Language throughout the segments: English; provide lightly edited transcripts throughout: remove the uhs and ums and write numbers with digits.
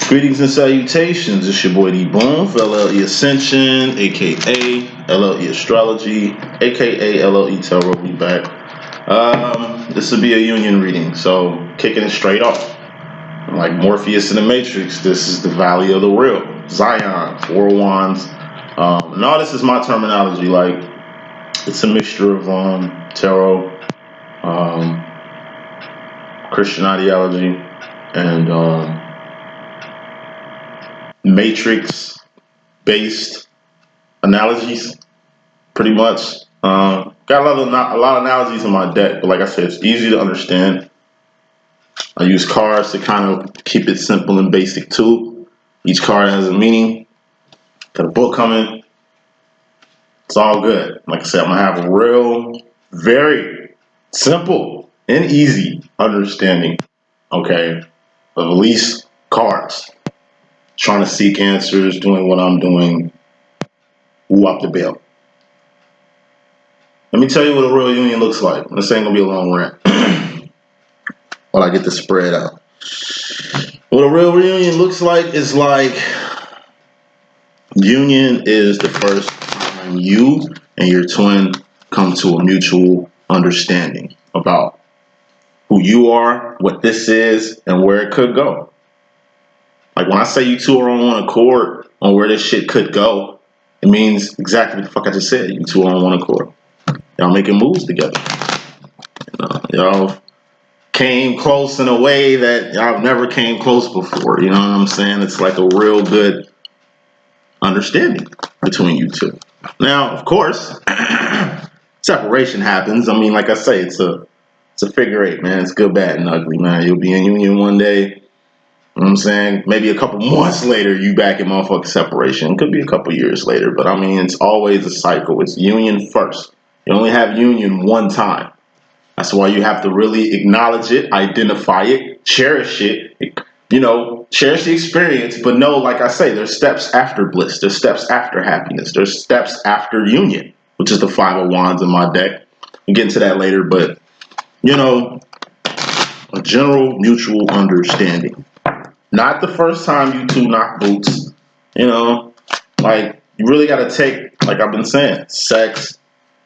Greetings and salutations. It's your boy D.Boom for LLE.Ascension, aka LLE Astrology, aka LLE Tarot. We back. This will be a union reading, so kicking it straight off. Like Morpheus in the Matrix, this is the Valley of the Real. Zion, Four Wands. And all this is my terminology. Like, it's a mixture of tarot, Christian ideology, and matrix-based analogies, pretty much. Got a lot of analogies in my deck, but like I said, it's easy to understand. I use cards to kind of keep it simple and basic too. Each card has a meaning. Got a book coming. It's all good. Like I said, I'm gonna have a real, very simple and easy understanding, okay, of at least cards. Trying to seek answers, doing what I'm doing. Woo up the bill. Let me tell you what a real union looks like. This ain't gonna be a long rant. While I get the spread out. What a real reunion looks like is like union is the first time you and your twin come to a mutual understanding about who you are, what this is, and where it could go. Like when I say you two are on one accord on where this shit could go, it means exactly what the fuck I just said. You two are on one accord. Y'all making moves together. Y'all came close in a way that y'all never came close before. You know what I'm saying? It's like a real good understanding between you two. Now, of course, separation happens. I mean, like I say, it's a figure eight, man. It's good, bad, and ugly, man. You'll be in union one day. You know what I'm saying? Maybe a couple months later, you back in motherfucking separation. It could be a couple years later, but I mean, it's always a cycle. It's union first. You only have union one time. That's why you have to really acknowledge it, identify it, cherish it, cherish the experience, but know, like I say, there's steps after bliss. There's steps after happiness. There's steps after union, which is the Five of Wands in my deck. We'll get into that later, but, a general mutual understanding. Not the first time you two knock boots, like you really got to take, like I've been saying, sex,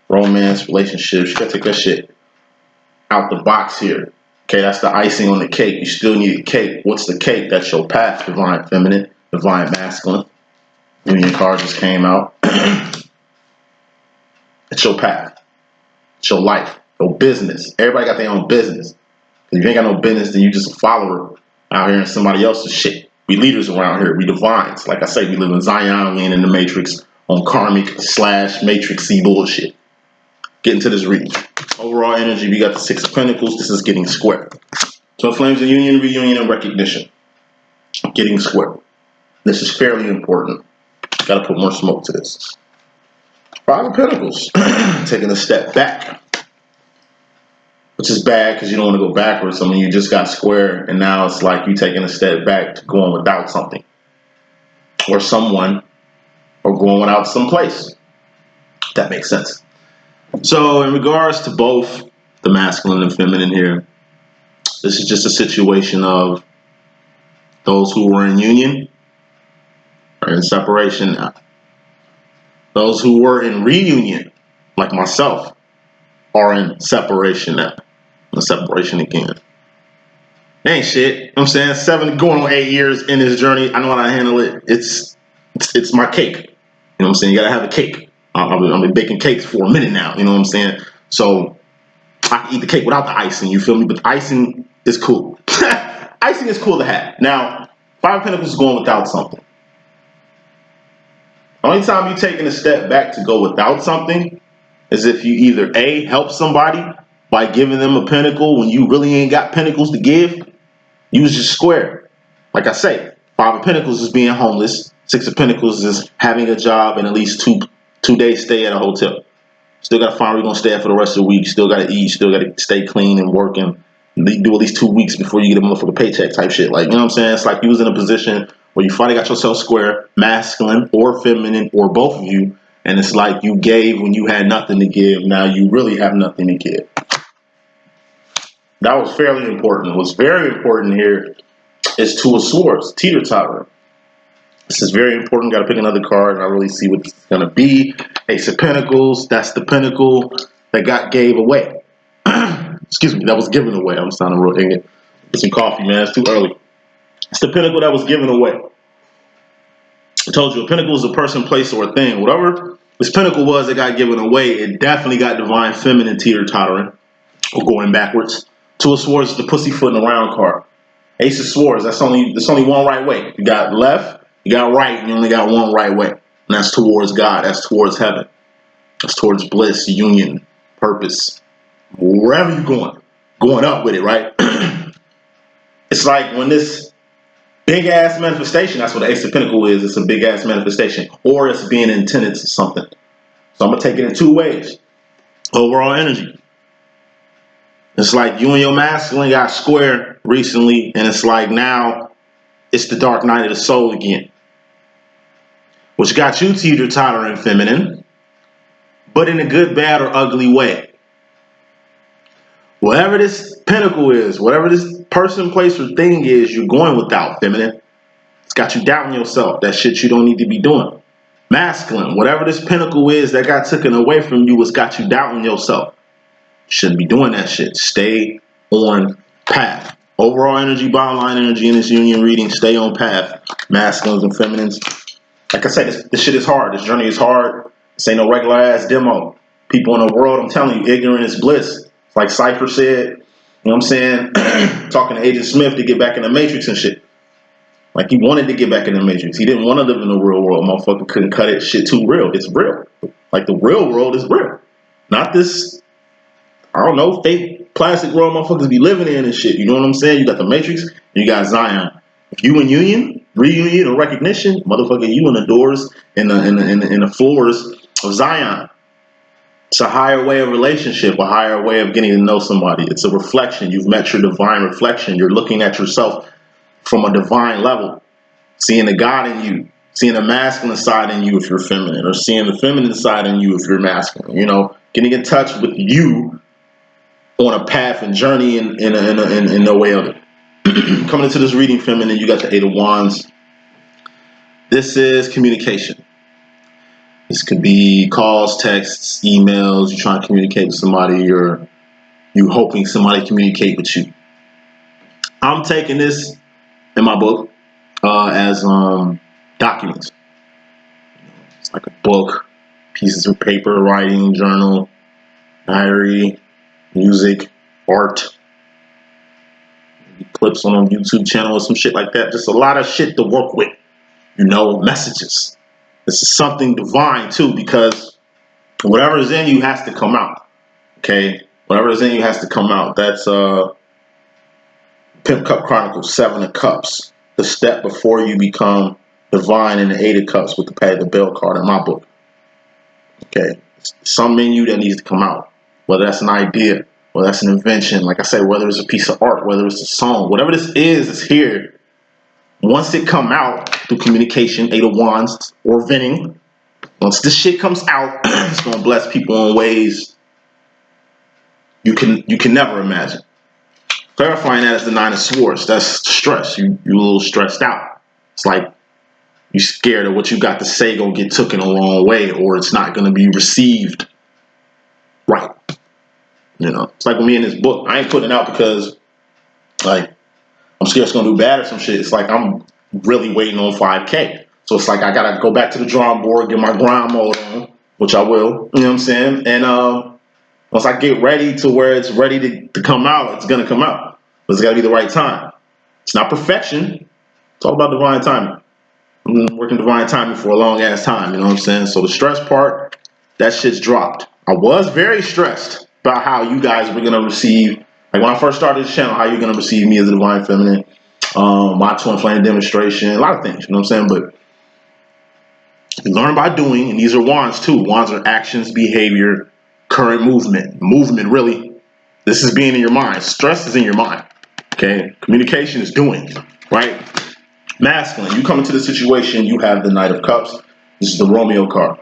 romance, relationships, you got to take that shit out the box here. Okay, that's the icing on the cake. You still need a cake. What's the cake? That's your path, divine feminine, divine masculine. Union card just came out. It's your path. It's your life. Your business. Everybody got their own business. If you ain't got no business, then you just a follower out here in somebody else's shit. We leaders around here. We divines. Like I say, we live in Zion. We ain't in the Matrix on karmic / matrixy bullshit. Get into this reading. Overall energy, we got the Six of Pentacles. This is getting square. So flames of union, reunion, and recognition. Getting square. This is fairly important. Got to put more smoke to this. Five of Pentacles. Taking a step back. Which is bad because you don't want to go backwards. I mean, you just got square, and now it's like you taking a step back to going without something. Or someone. Or going without someplace. That makes sense. So in regards to both the masculine and feminine here, this is just a situation of those who were in union are in separation now. Those who were in reunion, like myself, are in separation now. In separation again. Ain't shit. You know what I'm saying? 7 going on 8 years in this journey. I know how to handle it. It's my cake. You know what I'm saying? You gotta have a cake. I've been baking cakes for a minute now, you know what I'm saying? So I can eat the cake without the icing, you feel me? But the icing is cool. Icing is cool to have. Now, Five of Pentacles is going without something. Only time you taking a step back to go without something is if you either A, help somebody by giving them a pentacle when you really ain't got pentacles to give. You was just square. Like I say, Five of Pentacles is being homeless. Six of Pentacles is having a job and at least two days stay at a hotel. Still got to find where you're going to stay at for the rest of the week. Still got to eat. Still got to stay clean and work and do at least 2 weeks before you get a motherfucking paycheck type shit. Like, you know what I'm saying? It's like you was in a position where you finally got yourself square, masculine or feminine or both of you. And it's like you gave when you had nothing to give. Now you really have nothing to give. That was fairly important. What's very important here is Two of Swords, teeter-tottering. This is very important. Got to pick another card and I really see what this is going to be. Ace of Pentacles, that's the pentacle that got gave away. Excuse me, that was given away. I'm sounding real ignorant. Get some coffee, man. It's too early. It's the pinnacle that was given away. I told you, a pinnacle is a person, place, or a thing. Whatever this pinnacle was that got given away, it definitely got divine feminine teeter-tottering or going backwards. Two of Swords is the pussyfoot in the round card. Ace of Swords, that's only one right way. You got left, you got right, and you only got one right way. And that's towards God, that's towards heaven. That's towards bliss, union, purpose. Wherever you're going up with it, right? It's like when this big ass manifestation, that's what the Ace of Pentacles is. It's a big ass manifestation, or it's being intended to something. So I'm gonna take it in two ways. Overall energy. It's like you and your masculine got square recently, and it's like now it's the dark night of the soul again, which got you teeter-tottering feminine, but in a good, bad, or ugly way. Whatever this pinnacle is, whatever this person, place, or thing is, you're going without feminine. It's got you doubting yourself. That shit you don't need to be doing. Masculine, whatever this pinnacle is that got taken away from you, has got you doubting yourself. Shouldn't be doing that shit. Stay on path. Overall energy, bottom line energy in this union reading, stay on path. Masculines and feminines. Like I said, this shit is hard. This journey is hard. This ain't no regular ass demo. People in the world, I'm telling you, ignorant is bliss. Like Cypher said, you know what I'm saying? Talking to Agent Smith to get back in the Matrix and shit. Like he wanted to get back in the Matrix. He didn't want to live in the real world. Motherfucker couldn't cut it. Shit too real. It's real. Like the real world is real. Not this, I don't know, fake plastic world motherfuckers be living in and shit. You know what I'm saying? You got the Matrix and you got Zion. If you in union, reunion, or recognition, motherfucker, you in the doors and the floors of Zion. It's a higher way of relationship, a higher way of getting to know somebody. It's a reflection. You've met your divine reflection. You're looking at yourself from a divine level, seeing the God in you, seeing the masculine side in you if you're feminine, or seeing the feminine side in you if you're masculine. You know, getting in touch with you on a path and journey in no way of it. Coming into this reading, feminine, you got the Eight of Wands. This is communication. This could be calls, texts, emails. You're trying to communicate with somebody, or you hoping somebody communicate with you. I'm taking this in my book as documents. It's like a book, pieces of paper, writing, journal, diary, music, art, clips on a YouTube channel or some shit like that. Just a lot of shit to work with, you know, messages. This is something divine too, because whatever is in you has to come out. Okay, whatever is in you has to come out. That's Pimp Cup Chronicles, 7 of Cups. The step before you become divine in the 8 of Cups with the Pay the Bill card in my book. Okay, something in you that needs to come out. Whether that's an idea, whether that's an invention, like I said, whether it's a piece of art, whether it's a song, whatever this is here. Once it come out through communication, 8 of Wands, or venting, once this shit comes out, it's gonna bless people in ways you can never imagine. Clarifying that is the 9 of Swords. That's stress. You're a little stressed out. It's like you're scared of what you got to say gonna get taken a wrong way, or it's not gonna be received right. You know, it's like with me in this book. I ain't putting it out because like I'm scared it's gonna do bad or some shit. It's like I'm really waiting on 5K. So it's like I gotta go back to the drawing board, get my grind mode on, which I will. You know what I'm saying? And once I get ready to where it's ready to come out, it's gonna come out. But it's gotta be the right time. It's not perfection. It's all about divine timing. I've been working divine timing for a long ass time, you know what I'm saying? So the stress part, that shit's dropped. I was very stressed about how you guys were gonna receive, like when I first started this channel, how you're gonna receive me as a divine feminine, my twin flame demonstration, a lot of things, you know what I'm saying? But you learn by doing, and these are wands too. Wands are actions, behavior, current movement. Movement, really. This is being in your mind. Stress is in your mind. Okay? Communication is doing, right? Masculine, you come into the situation, you have the Knight of Cups. This is the Romeo card.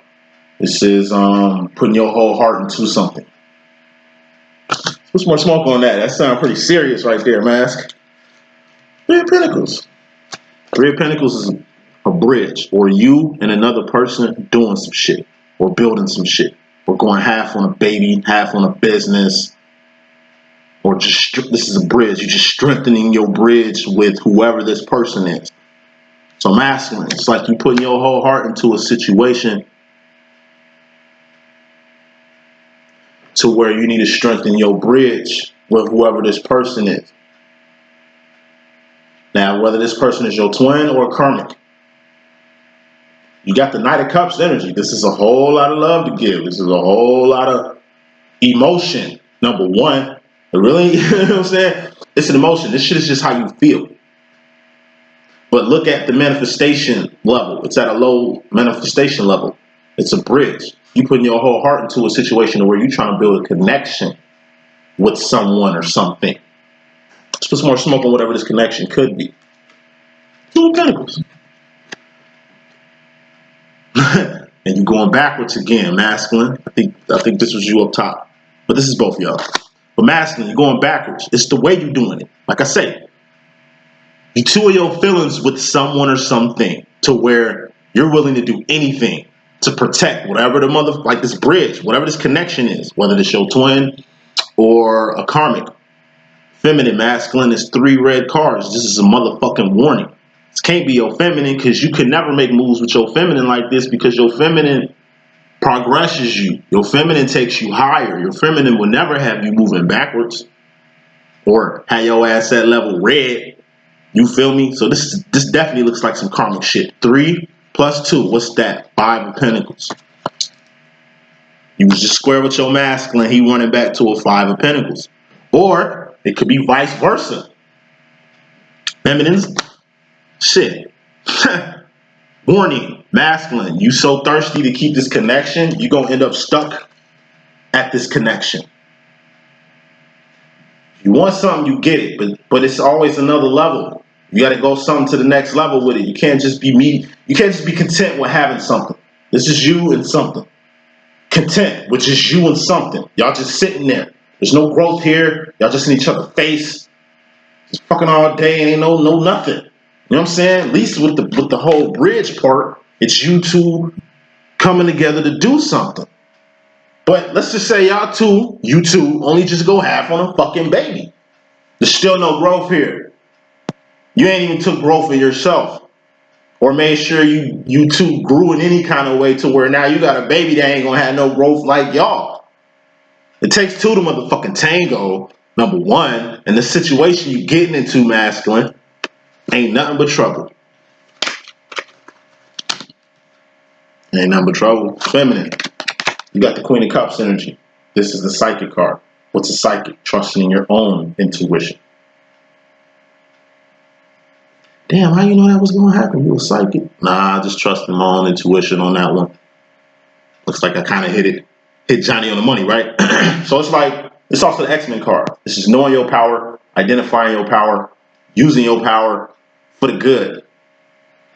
This is putting your whole heart into something. Put some more smoke on that. That sounds pretty serious right there, Mask. Three of Pentacles. Three of Pentacles is a bridge, or you and another person doing some shit, or building some shit, or going half on a baby, half on a business, or just this is a bridge. You're just strengthening your bridge with whoever this person is. So masculine, it's like you putting your whole heart into a situation to where you need to strengthen your bridge with whoever this person is. Now, whether this person is your twin or a karmic, you got the Knight of Cups energy. This is a whole lot of love to give. This is a whole lot of emotion. Number one, it really, you know what I'm saying? It's an emotion. This shit is just how you feel. But look at the manifestation level. It's at a low manifestation level. It's a bridge. You putting your whole heart into a situation where you're trying to build a connection with someone or something. Let's put some more smoke on whatever this connection could be. Two of Pentacles. And you're going backwards again, masculine. I think this was you up top. But this is both of y'all. But masculine, you're going backwards. It's the way you're doing it. Like I say, you two of your feelings with someone or something to where you're willing to do anything to protect whatever the like this bridge, whatever this connection is, whether it's your twin or a karmic. Feminine, masculine is 3 red cards. This is a motherfucking warning. This can't be your feminine because you can never make moves with your feminine like this because your feminine progresses you. Your feminine takes you higher. Your feminine will never have you moving backwards or have your ass at level red. You feel me? So this definitely looks like some karmic shit. 3 plus 2, what's that? 5 of Pentacles. You was just square with your masculine, he running back to a 5 of Pentacles. Or it could be vice versa. Feminines, shit. Warning, masculine, you so thirsty to keep this connection, you're gonna end up stuck at this connection. You want something, you get it, but it's always another level. You got to go something to the next level with it. You can't just be you can't just be content with having something. This is you and something. Content, which is you and something. Y'all just sitting there. There's no growth here. Y'all just in each other's face. Just fucking all day, ain't no nothing. You know what I'm saying? At least with the whole bridge part, it's you two coming together to do something. But let's just say you two only just go half on a fucking baby. There's still no growth here. You ain't even took growth in yourself. Or made sure you two grew in any kind of way to where now you got a baby that ain't gonna have no growth like y'all. It takes two to motherfucking tango, number one, and the situation you getting into, masculine, ain't nothing but trouble. Ain't nothing but trouble. Feminine. You got the Queen of Cups energy. This is the psychic card. What's a psychic? Trusting in your own intuition. Damn, how you know that was going to happen? You were psychic? Nah, I just trusted my own intuition on that one. Looks like I kind of hit Johnny on the money, right? So it's like, it's also the X-Men card. This is knowing your power, identifying your power, using your power for the good.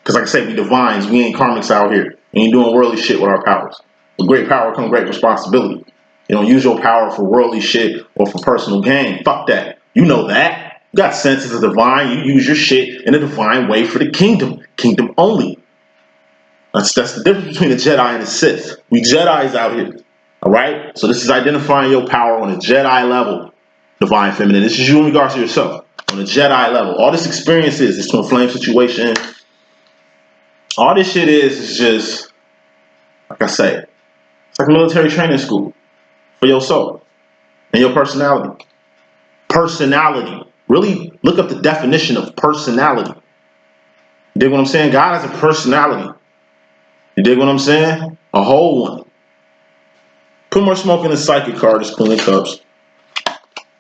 Because like I say, we divines, we ain't karmics out here. We ain't doing worldly shit with our powers. With great power comes great responsibility. You don't use your power for worldly shit or for personal gain. Fuck that. You know that. You got sense as a divine. You use your shit in a divine way for the kingdom. Kingdom only. That's the difference between a Jedi and a Sith. We Jedis out here. Alright? So this is identifying your power on a Jedi level. Divine feminine. This is you in regards to yourself. On a Jedi level. All this experience is twin flame situation. All this shit is just, like I say, it's like military training school for your soul and your personality. Personality. Really look up the definition of personality. You dig what I'm saying? God has a personality. You dig what I'm saying? A whole one. Put more smoke in the psychic card, this Queen of Cups.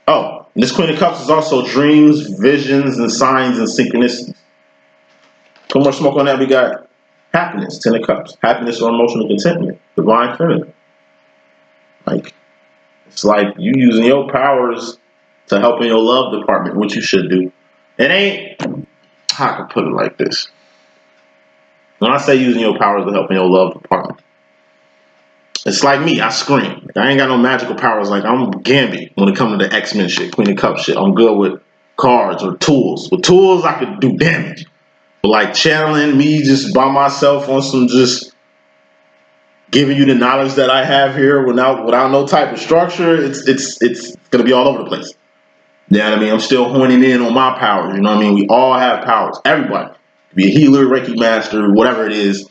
Oh, and this Queen of Cups is also dreams, visions, and signs and synchronicities. Put more smoke on that. We got happiness, 10 of Cups. Happiness or emotional contentment. Divine feminine. Like, it's like you using your powers to help in your love department, which you should do. It ain't, how I can put it like this. When I say using your powers to help in your love department, it's like me, I scream. I ain't got no magical powers. Like, I'm Gambit when it comes to the X-Men shit, Queen of Cups shit. I'm good with cards or tools. With tools, I could do damage. But like channeling me just by myself on some just giving you the knowledge that I have here without no type of structure, it's gonna be all over the place. You know what I mean? I'm still honing in on my powers. You know what I mean? We all have powers. Everybody. Be a healer, Reiki master, whatever it is.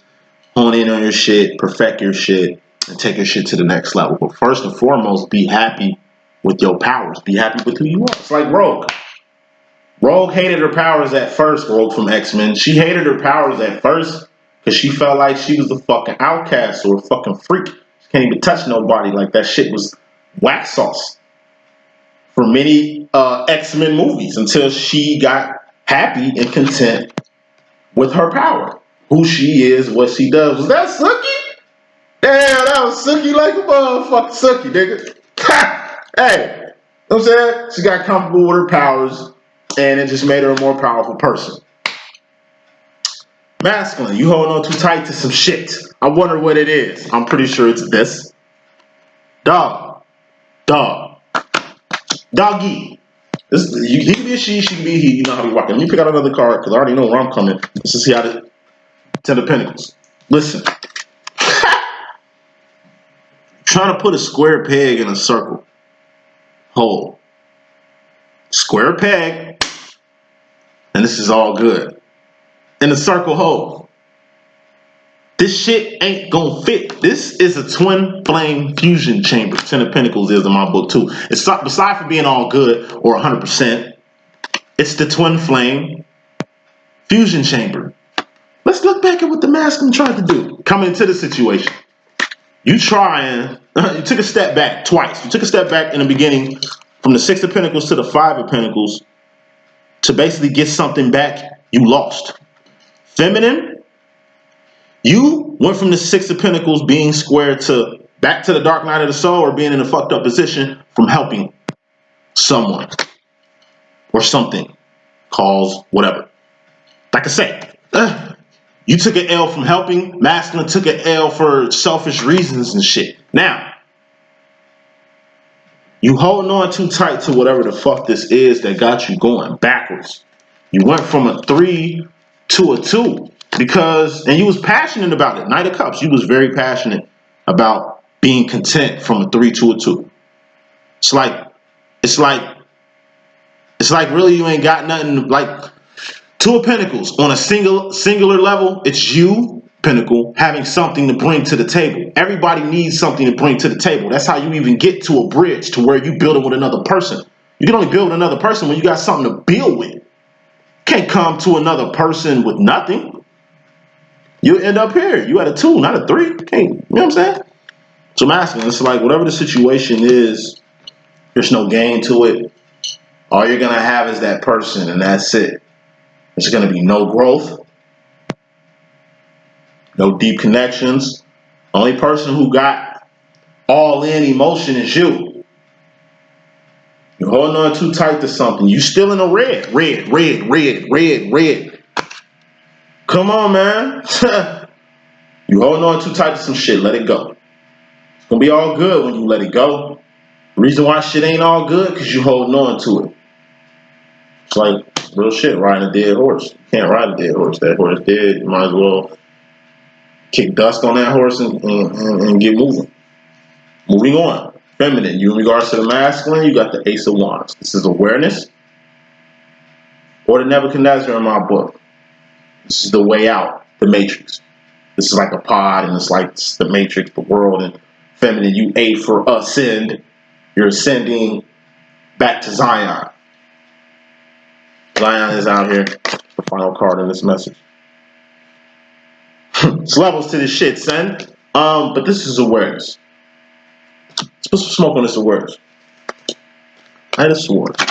Hone in on your shit, perfect your shit, and take your shit to the next level. But first and foremost, be happy with your powers. Be happy with who you are. It's like Rogue. Rogue hated her powers at first, Rogue from X-Men. She hated her powers at first because she felt like she was a fucking outcast or a fucking freak. She can't even touch nobody. Like that shit was wax sauce for many X-Men movies until she got happy and content with her power. Who she is, what she does. Was that Sookie? Damn, that was Sookie like a motherfucking Sookie, nigga. Hey, you know what I'm saying? She got comfortable with her powers and it just made her a more powerful person. Masculine, you holding on too tight to some shit. I wonder what it is. I'm pretty sure it's this. Dog. Doggy. He can be a she can be a he. You know how we walking. Let me pick out another card because I already know where I'm coming. Let's just see how the Ten of Pentacles. Listen. Trying to put a square peg in a circle hole. Square peg. And this is all good. In a circle hole. This shit ain't gonna fit. This is a twin flame fusion chamber. Ten of Pentacles is in my book too. It's beside for being all good or 100%. It's the twin flame fusion chamber. Let's look back at what the masculine tried to do coming into the situation. You took a step back twice. You took a step back in the beginning from the Six of Pentacles to the Five of Pentacles to basically get something back you lost. Feminine, you went from the Six of Pentacles being square to back to the Dark Night of the Soul or being in a fucked up position from helping someone or something, cause, whatever. Like I say, you took an L from helping. Masculine took an L for selfish reasons and shit. Now, you holding on too tight to whatever the fuck this is that got you going backwards. You went from a 3 to a 2 and you was passionate about it. Knight of Cups, you was very passionate about being content from a 3 to a 2. It's like really you ain't got nothing. Like Two of Pentacles on a singular level, it's you, Pentacle, having something to bring to the table. Everybody needs something to bring to the table. That's how you even get to a bridge to where you building with another person. You can only build with another person when you got something to build with. You can't come to another person with nothing. You end up here. You at a 2, not a 3. Can't, you know what I'm saying? So I'm asking, it's like whatever the situation is, there's no gain to it. All you're going to have is that person, and that's it. There's going to be no growth, no deep connections. Only person who got all in emotion is you. You're holding on too tight to something. You still in the red. Come on, man. You holding on too tight to some shit. Let it go. It's going to be all good when you let it go. The reason why shit ain't all good because you holding on to it. It's like real shit, riding a dead horse. You can't ride a dead horse. That horse dead. You might as well kick dust on that horse and get moving. Moving on. Feminine. You in regards to the masculine, you got the Ace of Wands. This is awareness. Or the Nebuchadnezzar in my book. This is the way out. The Matrix. This is like a pod and it's like the Matrix, the world. And feminine, you A for ascend. You're ascending back to Zion. Zion is out here. The final card in this message. It's levels to this shit, son. But this is awareness. Let's put some smoke on this awareness. Knight of Swords.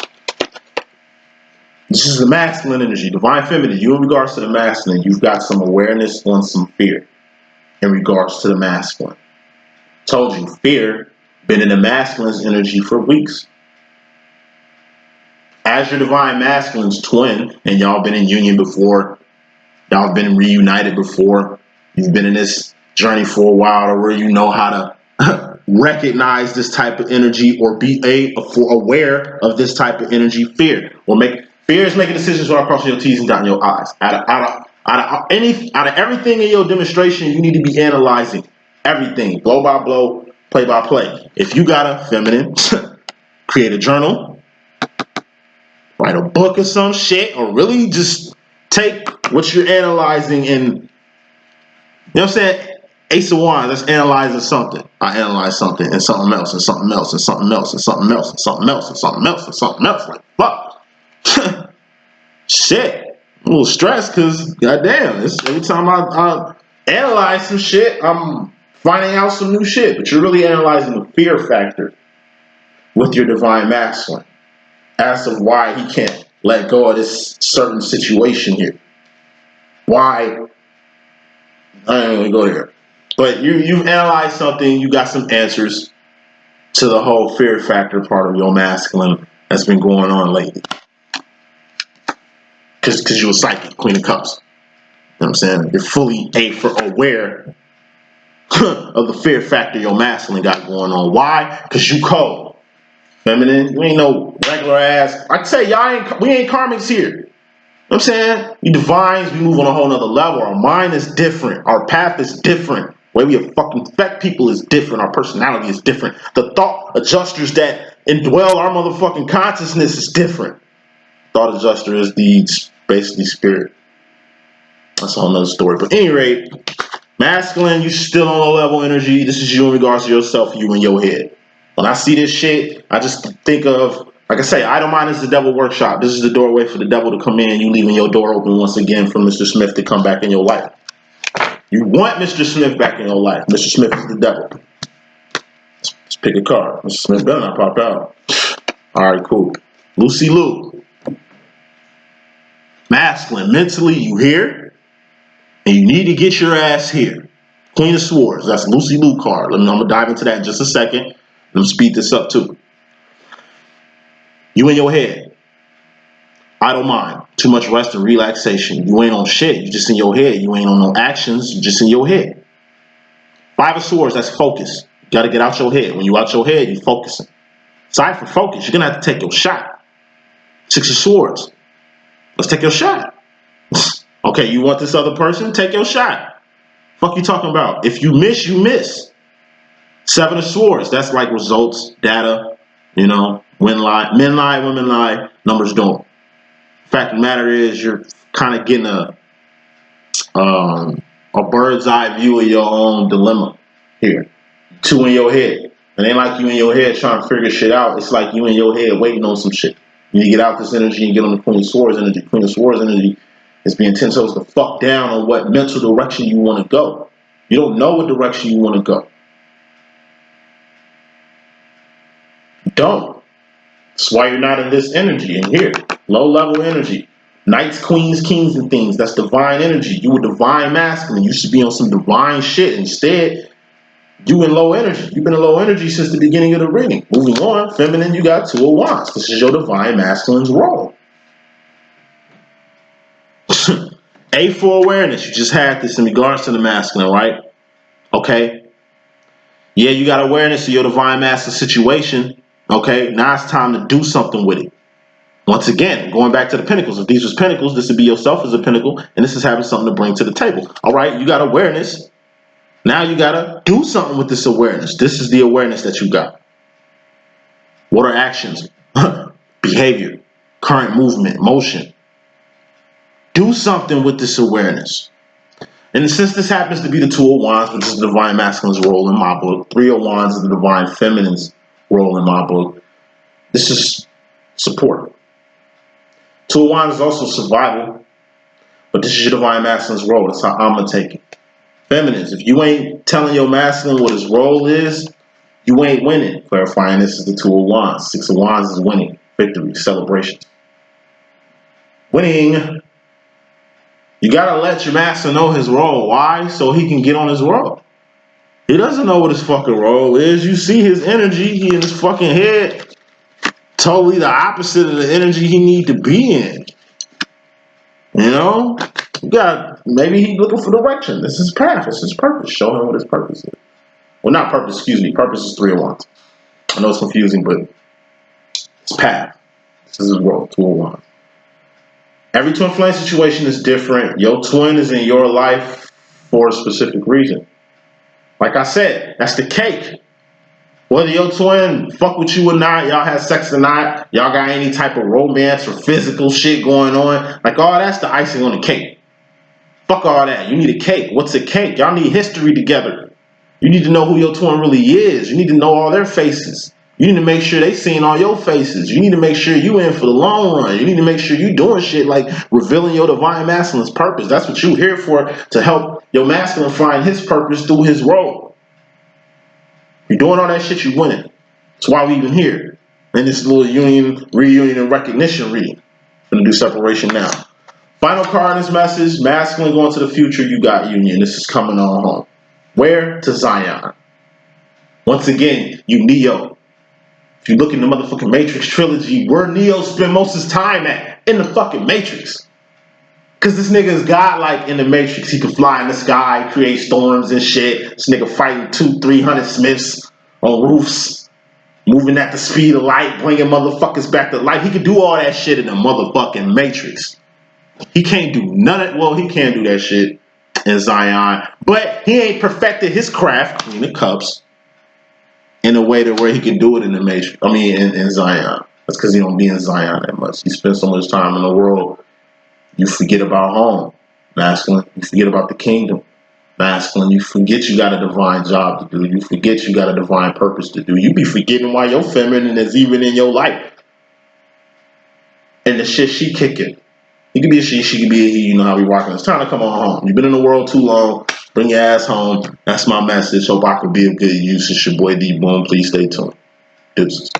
This is the masculine energy, divine feminine. You in regards to the masculine, you've got some awareness on some fear in regards to the masculine. Told you, fear been in the masculine's energy for weeks. As your divine masculine's twin, and y'all been in union before, y'all been reunited before, you've been in this journey for a while to where you know how to recognize this type of energy or be aware of this type of energy. Fear is making decisions without crossing your T's and dotting your I's. Out of everything in your demonstration, you need to be analyzing everything, blow by blow, play by play. If you got a feminine, create a journal, write a book or some shit, or really just take what you're analyzing and, you know what I'm saying? Ace of Wands, that's analyzing something. I analyze something and something else and something else and something else and something else and something else and something else and something else. Like, fuck. Shit. I'm a little stressed because, goddamn, every time I analyze some shit, I'm finding out some new shit. But you're really analyzing the fear factor with your divine masculine as to why he can't let go of this certain situation here. Why? I ain't gonna go there. But you've analyzed something, you got some answers to the whole fear factor part of your masculine that's been going on lately. Because you're a psychic, Queen of Cups. You know what I'm saying? You're fully aware of the fear factor your masculine got going on. Why? Because you cold. Feminine, you ain't no regular ass. I say we ain't karmics here. You know what I'm saying? We divines, we move on a whole nother level. Our mind is different. Our path is different. The way we fucking affect people is different. Our personality is different. The thought adjusters that indwell our motherfucking consciousness is different. Thought adjuster is basically spirit. That's a whole nother story. But at any rate, masculine, you still on low level energy. This is you in regards to yourself, you in your head. When I see this shit, I just think of, like I say, idle mind is the devil workshop. This is the doorway for the devil to come in. You leaving your door open once again for Mr. Smith to come back in your life. You want Mr. Smith back in your life. Mr. Smith is the devil. Let's pick a card. Mr. Smith better not pop out. All right, cool. Lucy Lou. Masculine. Mentally, you here, and you need to get your ass here. Queen of Swords. That's Lucy Lou card. I'm going to dive into that in just a second. Let me speed this up too. You in your head. Idle mind. Too much rest and relaxation. You ain't on shit. You just in your head. You ain't on no actions. You just in your head. Five of Swords. That's focus. You got to get out your head. When you out your head, you focusing. Aside from focus, you're going to have to take your shot. Six of Swords. Let's take your shot. Okay, you want this other person? Take your shot. Fuck you talking about? If you miss, you miss. Seven of Swords. That's like results, data, you know, men lie, women lie, numbers don't. Fact of the matter is, you're kind of getting a bird's eye view of your own dilemma here. Two in your head. It ain't like you in your head trying to figure shit out. It's like you in your head waiting on some shit. You need to get out this energy and get on the Queen of Swords energy. Queen of Swords energy is being 10 toes the fuck down on what mental direction you want to go. You don't know what direction you want to go. You don't. That's why you're not in this energy in here. Low level energy. Knights, queens, kings, and things. That's divine energy. You were divine masculine. You should be on some divine shit. Instead, you in low energy. You've been in low energy since the beginning of the reading. Moving on, feminine, you got Two of Wands. This is your divine masculine's role. A for awareness. You just had this in regards to the masculine, right? Okay. Yeah, you got awareness of your divine masculine situation. Okay. Now it's time to do something with it. Once again, going back to the pinnacles. If these was pinnacles, this would be yourself as a pinnacle, and this is having something to bring to the table. All right, you got awareness. Now you got to do something with this awareness. This is the awareness that you got. What are actions? Behavior, current movement, motion. Do something with this awareness. And since this happens to be the Two of Wands, which is the divine masculine's role in my book, Three of Wands is the divine feminine's role in my book, this is support. Two of Wands is also survival, but this is your divine masculine's role. That's how I'm going to take it. Feminines, if you ain't telling your masculine what his role is, you ain't winning. Clarifying, this is the Two of Wands. Six of Wands is winning, victory, celebration. Winning. You got to let your master know his role. Why? So he can get on his role. He doesn't know what his fucking role is. You see his energy, he in his fucking head. Totally the opposite of the energy he need to be in. You know? You got, maybe he's looking for direction. This is his path. This is his purpose. Show him what his purpose is. Well, not purpose, excuse me. Purpose is 3 of Wands. I know it's confusing, but it's path. This is his world, 2 of Wands. Every twin flame situation is different. Your twin is in your life for a specific reason. Like I said, that's the cake. Whether your twin fuck with you or not, y'all have sex or not, y'all got any type of romance or physical shit going on, like all that's the icing on the cake. Fuck all that. You need a cake. What's a cake? Y'all need history together. You need to know who your twin really is. You need to know all their faces. You need to make sure they seen all your faces. You need to make sure you in for the long run. You need to make sure you doing shit like revealing your divine masculine's purpose. That's what you here for, to help your masculine find his purpose through his role. You're doing all that shit, you winning. That's why we even here. In this little reunion and recognition reading. I'm gonna do separation now. Final card in this message, masculine going to the future, you got union. This is coming on home. Where? To Zion. Once again, you Neo. If you look in the motherfucking Matrix trilogy, where Neo spend most of his time at? In the fucking Matrix. Because this nigga is godlike in the Matrix. He can fly in the sky, create storms and shit. This nigga fighting 200-300 Smiths on roofs, moving at the speed of light, bringing motherfuckers back to life. He can do all that shit in the motherfucking Matrix. He can't do none of, well, he can do that shit in Zion, but he ain't perfected his craft, Queen of Cups, in a way that where he can do it in the Matrix. I mean, in Zion. That's because he don't be in Zion that much. He spends so much time in the world, you forget about home, masculine. You forget about the kingdom, masculine. You forget you got a divine job to do. You forget you got a divine purpose to do. You be forgetting why your feminine is even in your life. And the shit she kicking. He could be a she could be a he, you know how we rocking. It's time to come on home. You've been in the world too long. Bring your ass home. That's my message. Hope I could be of good use. It's your boy D.Boom. Please stay tuned. Deuces.